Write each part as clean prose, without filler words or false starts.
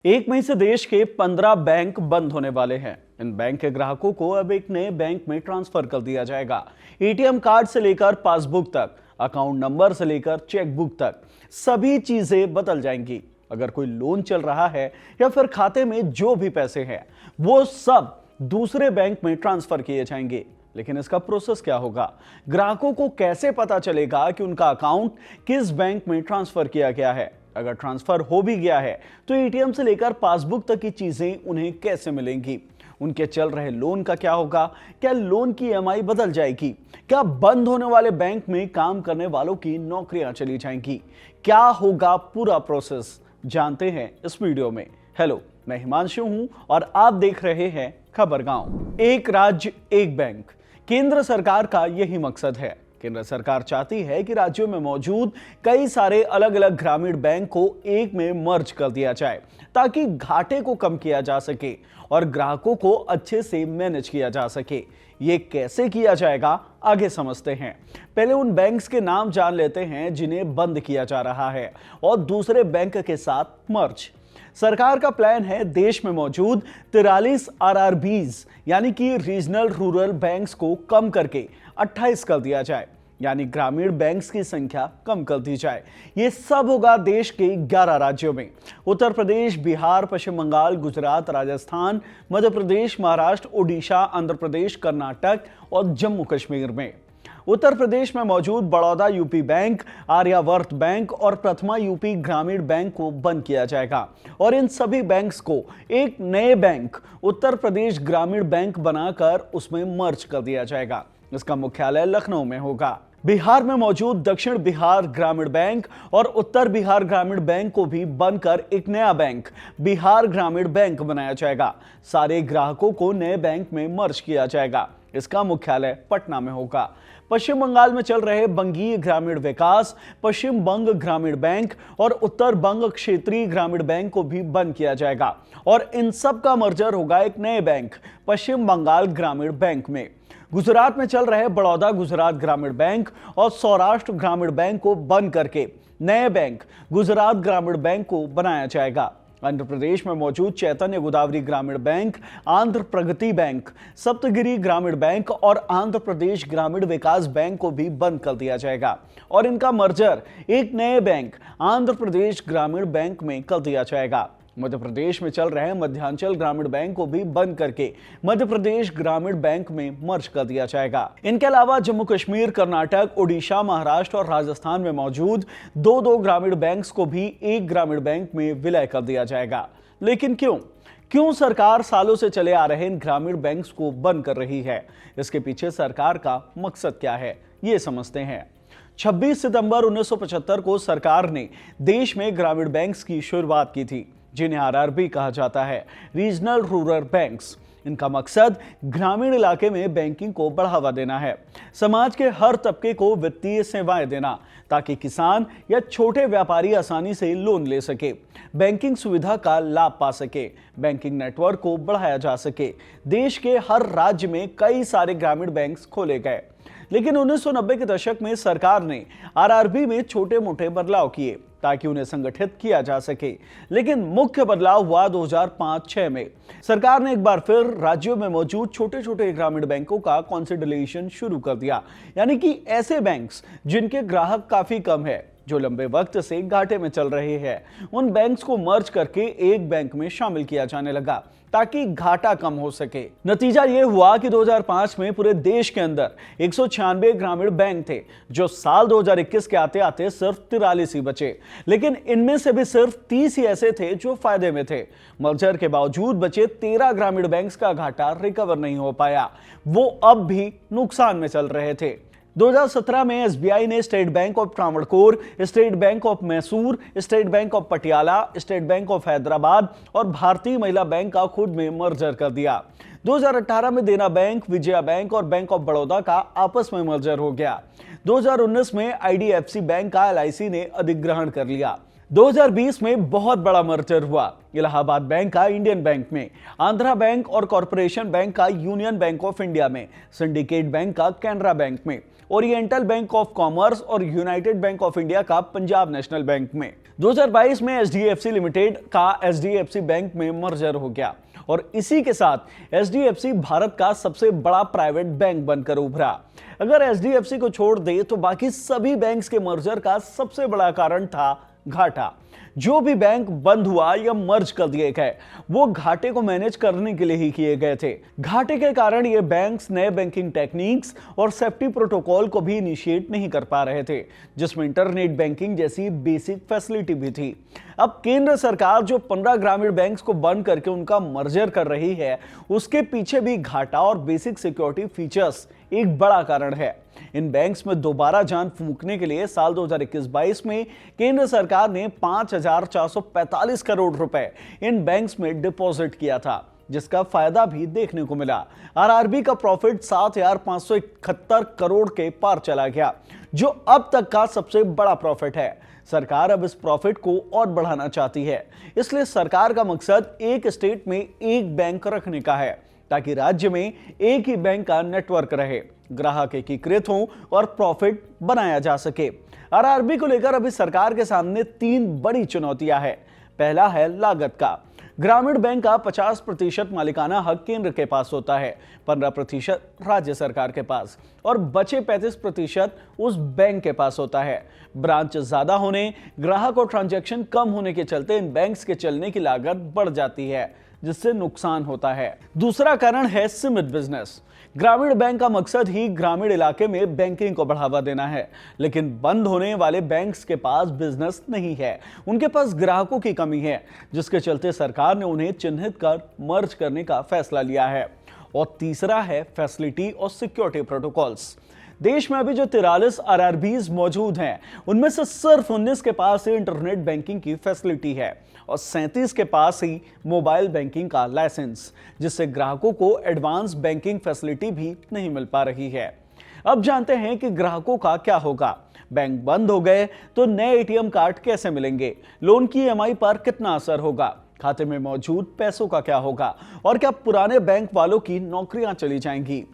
1 मई से देश के 15 बैंक बंद होने वाले हैं। इन बैंक के ग्राहकों को अब एक नए बैंक में ट्रांसफर कर दिया जाएगा। एटीएम कार्ड से लेकर पासबुक तक, अकाउंट नंबर से लेकर चेकबुक तक सभी चीजें बदल जाएंगी। अगर कोई लोन चल रहा है या फिर खाते में जो भी पैसे हैं वो सब दूसरे बैंक में ट्रांसफर किए जाएंगे। लेकिन इसका प्रोसेस क्या होगा? ग्राहकों को कैसे पता चलेगा कि उनका अकाउंट किस बैंक में ट्रांसफर किया गया है? अगर ट्रांसफर हो भी गया है तो एटीएम से लेकर पासबुक तक की चीजें उन्हें कैसे मिलेंगी? उनके चल रहे लोन का क्या होगा? क्या लोन की ईएमआई बदल जाएगी? क्या बंद होने वाले बैंक में काम करने वालों की नौकरियां चली जाएंगी? क्या होगा पूरा प्रोसेस? जानते हैं इस वीडियो में। हेलो, मैं हिमांशु हूं और आप देख रहे हैं खबर गांव। एक राज्य एक बैंक, केंद्र सरकार का यही मकसद है। केंद्र सरकार चाहती है कि राज्यों में मौजूद कई सारे अलग अलग ग्रामीण बैंक को एक में मर्ज कर दिया जाए ताकि घाटे को कम किया जा सके और ग्राहकों को अच्छे से मैनेज किया जा सके। ये कैसे किया जाएगा, आगे समझते हैं। पहले उन बैंक्स के नाम जान लेते हैं जिन्हें बंद किया जा रहा है और दूसरे बैंक के साथ मर्ज। सरकार का प्लान है देश में मौजूद 43 आरआरबीज यानी कि रीजनल रूरल बैंक्स को कम करके 28 कर दिया जाए, यानी ग्रामीण बैंक्स की संख्या कम कर दी जाए। ये सब होगा देश के 11 राज्यों में: उत्तर प्रदेश, बिहार, पश्चिम बंगाल, गुजरात, राजस्थान, मध्य प्रदेश, महाराष्ट्र, ओडिशा, आंध्र प्रदेश, कर्नाटक और जम्मू कश्मीर में। उत्तर प्रदेश में मौजूद Baroda UP bank, Aryavart bank और प्रथमा यूपी ग्रामीण बैंक को बंद किया जाएगा और इन सभी बैंक्स को एक नए बैंक उत्तर प्रदेश ग्रामीण बैंक बनाकर उसमें मर्ज कर दिया जाएगा। इसका मुख्यालय लखनऊ में होगा। बिहार में मौजूद दक्षिण बिहार ग्रामीण बैंक और उत्तर बिहार ग्रामीण बैंक को भी बंद कर एक नया बैंक बिहार ग्रामीण बैंक बनाया जाएगा। सारे ग्राहकों को नए बैंक में मर्ज किया जाएगा। इसका मुख्यालय पटना में होगा। पश्चिम बंगाल में चल रहे बंगीय ग्रामीण विकास, पश्चिम बंग ग्रामीण बैंक और उत्तर बंग क्षेत्रीय ग्रामीण बैंक को भी बंद किया जाएगा और इन सब का मर्जर होगा एक नए बैंक पश्चिम बंगाल ग्रामीण बैंक में। गुजरात में चल रहे बड़ौदा गुजरात ग्रामीण बैंक और सौराष्ट्र ग्रामीण बैंक को बंद करके नए बैंक गुजरात ग्रामीण बैंक को बनाया जाएगा। आंध्र प्रदेश में मौजूद चैतन्य गोदावरी ग्रामीण बैंक, आंध्र प्रगति बैंक, सप्तगिरी ग्रामीण बैंक और आंध्र प्रदेश ग्रामीण विकास बैंक को भी बंद कर दिया जाएगा और इनका मर्जर एक नए बैंक आंध्र प्रदेश ग्रामीण बैंक में कर दिया जाएगा। मध्य प्रदेश में चल रहे मध्यांचल ग्रामीण बैंक को भी बंद करके मध्य प्रदेश ग्रामीण बैंक में मर्ज कर दिया जाएगा। इनके अलावा जम्मू कश्मीर, कर्नाटक, ओडिशा, महाराष्ट्र और राजस्थान में मौजूद दो ग्रामीण बैंक्स को भी एक ग्रामीण बैंक में विलय कर दिया जाएगा। लेकिन क्यों सरकार सालों से चले आ रहे इन ग्रामीण बैंक्स को बंद कर रही है? इसके पीछे सरकार का मकसद क्या है, ये समझते हैं। 26 सितंबर 1975 को सरकार ने देश में ग्रामीण बैंक्स की शुरुआत की थी, जिन्हें आरआरबी कहा जाता है, रीजनल रूरल बैंक्स। इनका मकसद ग्रामीण इलाके में बैंकिंग को बढ़ावा देना है, समाज के हर तबके को वित्तीय सेवाएं देना ताकि किसान या छोटे व्यापारी आसानी से लोन ले सके, बैंकिंग सुविधा का लाभ पा सके, बैंकिंग नेटवर्क को बढ़ाया जा सके। देश के हर राज्य में कई सारे ग्रामीण बैंक्स खोले गए, लेकिन 1990 के दशक में सरकार ने आरआरबी में छोटे मोटे बदलाव किए ताकि उन्हें संगठित किया जा सके। लेकिन मुख्य बदलाव हुआ 2005-06 में। सरकार ने एक बार फिर राज्यों में मौजूद छोटे छोटे ग्रामीण बैंकों का कंसोलिडेशन शुरू कर दिया, यानी कि ऐसे बैंक्स जिनके ग्राहक काफी कम है, जो लंबे वक्त से घाटे में चल रहे हैं, उन बैंक्स को मर्ज करके एक बैंक में शामिल किया जाने लगा ताकि घाटा कम हो सके। नतीजा यह हुआ कि 2005 में पूरे देश के अंदर 196 ग्रामीण बैंक थे, जो साल 2021 के आते आते सिर्फ 43 ही बचे। लेकिन इनमें से भी सिर्फ 30 ही ऐसे थे जो फायदे में थे। मर्जर के बावजूद बचे 13 ग्रामीण बैंक्स का घाटा रिकवर नहीं हो पाया, वो अब भी नुकसान में चल रहे थे। 2017 में एसबीआई ने state bank of Travancore, state bank of Mysore, state bank of Patiala, state bank of Hyderabad और भारतीय महिला बैंक का खुद में मर्जर कर दिया। 2018 में देना बैंक, विजया बैंक और बैंक ऑफ बड़ौदा का आपस में मर्जर हो गया। 2019 में आईडीएफसी बैंक का एलआईसी ने अधिग्रहण कर लिया। 2020 में बहुत बड़ा मर्जर हुआ इलाहाबाद बैंक का इंडियन बैंक में, आंध्रा बैंक और कॉरपोरेशन बैंक का यूनियन बैंक ऑफ इंडिया में, सिंडिकेट बैंक का कैनरा बैंक में, ओरिएंटल बैंक ऑफ कॉमर्स और यूनाइटेड बैंक ऑफ इंडिया का पंजाब नेशनल बैंक में। 2022 में एचडीएफसी लिमिटेड का एचडीएफसी बैंक में मर्जर हो गया और इसी के साथ एचडीएफसी भारत का सबसे बड़ा प्राइवेट बैंक बनकर उभरा। अगर एचडीएफसी को छोड़ दे तो बाकी सभी बैंक्स के मर्जर का सबसे बड़ा कारण था घाटा। जो भी बैंक बंद हुआ या मर्ज कर दिए गए वो घाटे को मैनेज करने के लिए ही किए गए थे। घाटे के कारण ये बैंक्स नए बैंकिंग टेक्निक्स और सेफ्टी प्रोटोकॉल को भी इनिशिएट नहीं कर पा रहे थे, जिसमें इंटरनेट बैंकिंग जैसी बेसिक फैसिलिटी भी थी। अब केंद्र सरकार जो 15 ग्रामीण बैंक्स को बंद करके उनका मर्जर कर रही है, उसके पीछे भी घाटा और बेसिक सिक्योरिटी फीचर्स एक बड़ा कारण है। इन बैंक्स में दोबारा जान फूंकने के लिए साल 2021-22 में केंद्र सरकार ने 5,445 करोड़ रुपए इन बैंक्स में डिपॉजिट किया था, जिसका फायदा भी देखने को मिला। आरआरबी का प्रॉफिट 7,571 करोड़ के पार चला गया, जो अब तक का सबसे बड़ा प्रॉफिट है। सरकार अब इस प्रॉफिट को और बढ़ाना चाहती है, इसलिए सरकार का मकसद एक स्टेट में एक बैंक रखने का है, ताकि राज्य में एक ही बैंक का नेटवर्क रहे, ग्राहक एकीकृत हों और प्रॉफिट बनाया जा सके। आरआरबी को लेकर अभी सरकार के सामने 3 बड़ी चुनौतियां हैं। पहला है लागत का। ग्रामीण बैंक का 50% मालिकाना हक केंद्र के पास होता है, 15% राज्य सरकार के पास और बचे 35% उस बैंक के पास होता है। ब्रांच ज्यादा होने, ग्राहक और ट्रांजैक्शन कम होने के चलते इन बैंक्स के चलने की लागत बढ़ जाती है, जिससे नुकसान होता है। दूसरा कारण है सीमित बिजनेस। ग्रामीण बैंक का मकसद ही ग्रामीण इलाके में बैंकिंग को बढ़ावा देना है, लेकिन बंद होने वाले बैंक्स के पास बिजनेस नहीं है, उनके पास ग्राहकों की कमी है, जिसके चलते सरकार ने उन्हें चिन्हित कर मर्ज करने का फैसला लिया है। और तीसरा है फैसिलिटी और सिक्योरिटी प्रोटोकॉल्स। देश में अभी जो 43 आरआरबीज मौजूद हैं, उनमें से सिर्फ 19 के पास ही इंटरनेट बैंकिंग की फैसिलिटी है और 37 के पास ही मोबाइल बैंकिंग का लाइसेंस, जिससे ग्राहकों को एडवांस बैंकिंग फैसिलिटी भी नहीं मिल पा रही है। अब जानते हैं कि ग्राहकों का क्या होगा। बैंक बंद हो गए तो नए एटीएम कार्ड कैसे मिलेंगे, लोन की ईएमआई पर कितना असर होगा, खाते में मौजूद पैसों का क्या होगा और क्या पुराने बैंक वालों की नौकरियां चली जाएंगी।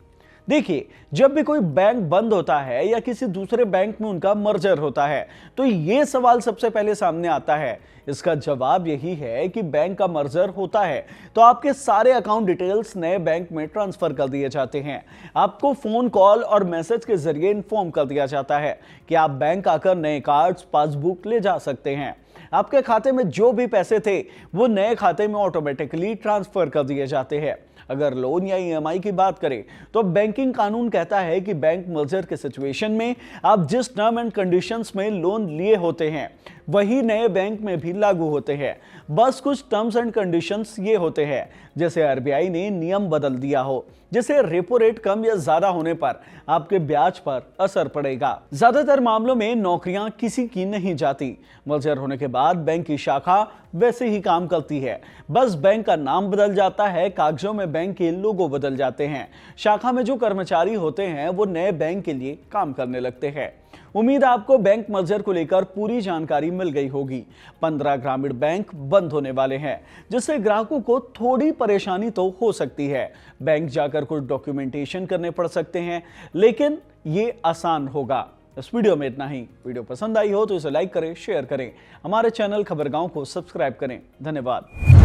देखिए, जब भी कोई बैंक बंद होता है या किसी दूसरे बैंक में उनका मर्जर होता है तो ये सवाल सबसे पहले सामने आता है। इसका जवाब यही है कि बैंक का मर्जर होता है तो आपके सारे अकाउंट डिटेल्स नए बैंक में ट्रांसफर कर दिए जाते हैं। आपको फोन कॉल और मैसेज के जरिए इन्फॉर्म कर दिया जाता है कि आप बैंक आकर नए कार्ड्स, पासबुक ले जा सकते हैं। आपके खाते में जो भी पैसे थे वो नए खाते में ऑटोमेटिकली ट्रांसफर कर दिए जाते हैं। अगर लोन या ईएमआई की बात करें तो बैंकिंग कानून कहता है कि बैंक मर्जर के सिचुएशन में आप जिस टर्म एंड कंडीशंस में लोन लिए होते हैं वही नए बैंक में भी लागू होते हैं। बस कुछ टर्म्स एंड कंडीशंस ये होते हैं, जैसे आरबीआई ने नियम बदल दिया हो, जैसे रेपो रेट कम या ज्यादा होने पर आपके ब्याज पर असर पड़ेगा। ज्यादातर मामलों में नौकरियां किसी की नहीं जाती। मर्जर होने के बाद बैंक की शाखा वैसे ही काम करती है, बस बैंक का नाम बदल जाता है, कागजों में बैंक के लोगो बदल जाते हैं। शाखा में जो कर्मचारी होते हैं वो नए बैंक के लिए काम करने लगते हैं। उम्मीद है आपको बैंक मर्जर को लेकर पूरी जानकारी मिल गई होगी। 15 ग्रामीण बैंक बंद होने वाले हैं, जिससे ग्राहकों को थोड़ी परेशानी तो हो सकती है। बैंक जाकर कुछ डॉक्यूमेंटेशन करने पड़ सकते हैं, लेकिन ये आसान होगा। इस वीडियो में इतना ही। वीडियो पसंद आई हो तो इसे लाइक करें, शेयर करें। हमारे चैनल खबरगांव को सब्सक्राइब करें। धन्यवाद।